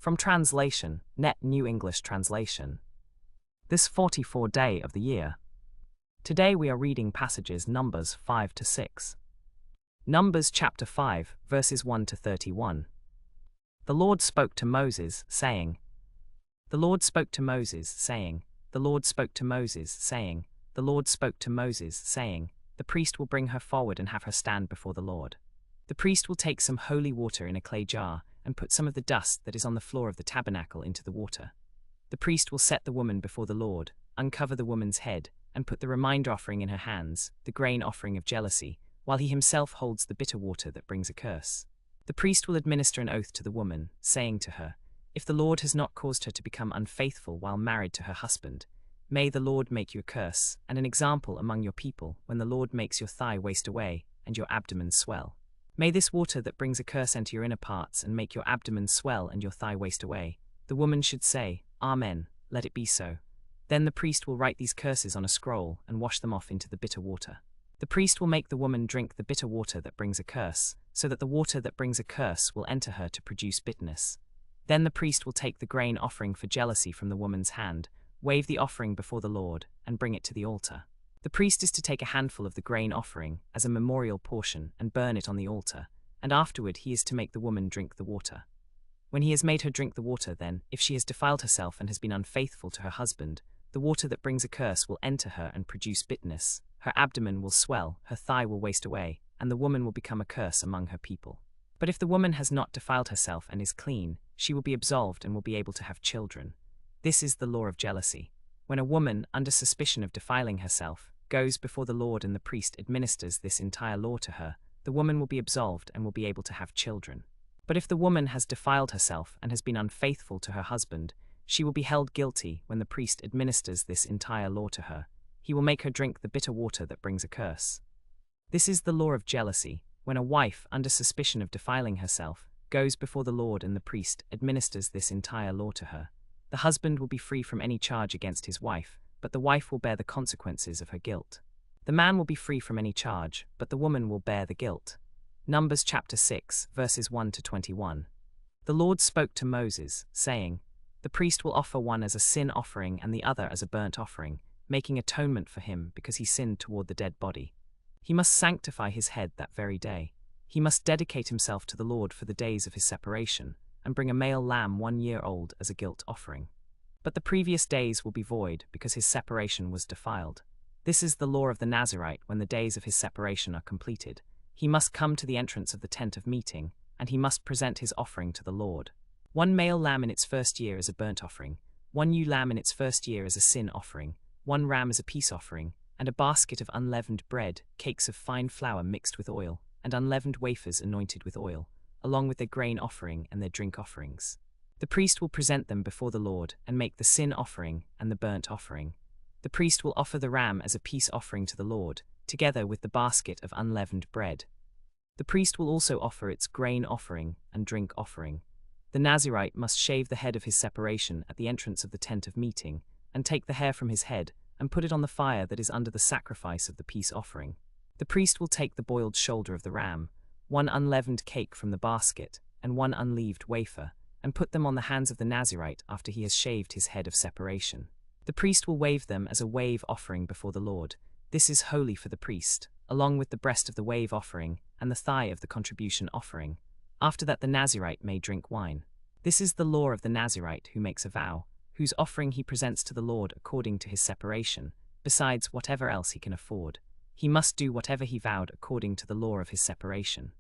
From translation, Net New English Translation. This 44th day of the year. Today we are reading passages Numbers 5 to 6. Numbers chapter 5, verses 1 to 31. The Lord spoke to Moses, saying, The Lord spoke to Moses, saying, The Lord spoke to Moses, saying, The Lord spoke to Moses, saying, The priest will bring her forward and have her stand before the Lord. The priest will take some holy water in a clay jar, and put some of the dust that is on the floor of the tabernacle into the water. The priest will set the woman before the Lord, uncover the woman's head, and put the reminder offering in her hands, the grain offering of jealousy, while he himself holds the bitter water that brings a curse. The priest will administer an oath to the woman, saying to her, If the Lord has not caused her to become unfaithful while married to her husband, may the Lord make you a curse and an example among your people when the Lord makes your thigh waste away and your abdomen swell. May this water that brings a curse enter your inner parts and make your abdomen swell and your thigh waste away. The woman should say, Amen, let it be so. Then the priest will write these curses on a scroll and wash them off into the bitter water. The priest will make the woman drink the bitter water that brings a curse, so that the water that brings a curse will enter her to produce bitterness. Then the priest will take the grain offering for jealousy from the woman's hand, wave the offering before the Lord, and bring it to the altar. The priest is to take a handful of the grain offering as a memorial portion and burn it on the altar, and afterward he is to make the woman drink the water. When he has made her drink the water, then, if she has defiled herself and has been unfaithful to her husband, the water that brings a curse will enter her and produce bitterness. Her abdomen will swell, her thigh will waste away, and the woman will become a curse among her people. But if the woman has not defiled herself and is clean, she will be absolved and will be able to have children. This is the law of jealousy. When a woman, under suspicion of defiling herself, goes before the Lord and the priest administers this entire law to her, the woman will be absolved and will be able to have children. But if the woman has defiled herself and has been unfaithful to her husband, she will be held guilty when the priest administers this entire law to her. He will make her drink the bitter water that brings a curse. This is the law of jealousy. When a wife, under suspicion of defiling herself, goes before the Lord and the priest administers this entire law to her, the husband will be free from any charge against his wife, but the wife will bear the consequences of her guilt. The man will be free from any charge, but the woman will bear the guilt. Numbers chapter 6, verses 1 to 21. The Lord spoke to Moses, saying, The priest will offer one as a sin offering and the other as a burnt offering, making atonement for him because he sinned toward the dead body. He must sanctify his head that very day. He must dedicate himself to the Lord for the days of his separation, and bring a male lamb 1 year old as a guilt offering. But the previous days will be void because his separation was defiled. This is the law of the Nazirite when the days of his separation are completed. He must come to the entrance of the tent of meeting, and he must present his offering to the Lord. 1 male lamb in its first year as a burnt offering, 1 ewe lamb in its first year as a sin offering, 1 ram as a peace offering, and a basket of unleavened bread, cakes of fine flour mixed with oil, and unleavened wafers anointed with oil, along with their grain offering and their drink offerings. The priest will present them before the Lord and make the sin offering and the burnt offering. The priest will offer the ram as a peace offering to the Lord, together with the basket of unleavened bread. The priest will also offer its grain offering and drink offering. The Nazirite must shave the head of his separation at the entrance of the tent of meeting, and take the hair from his head and put it on the fire that is under the sacrifice of the peace offering. The priest will take the boiled shoulder of the ram, 1 unleavened cake from the basket, and 1 unleavened wafer, and put them on the hands of the Nazirite after he has shaved his head of separation. The priest will wave them as a wave offering before the Lord. This is holy for the priest, along with the breast of the wave offering and the thigh of the contribution offering. After that the Nazirite may drink wine. This is the law of the Nazirite who makes a vow, whose offering he presents to the Lord according to his separation, besides whatever else he can afford. He must do whatever he vowed according to the law of his separation.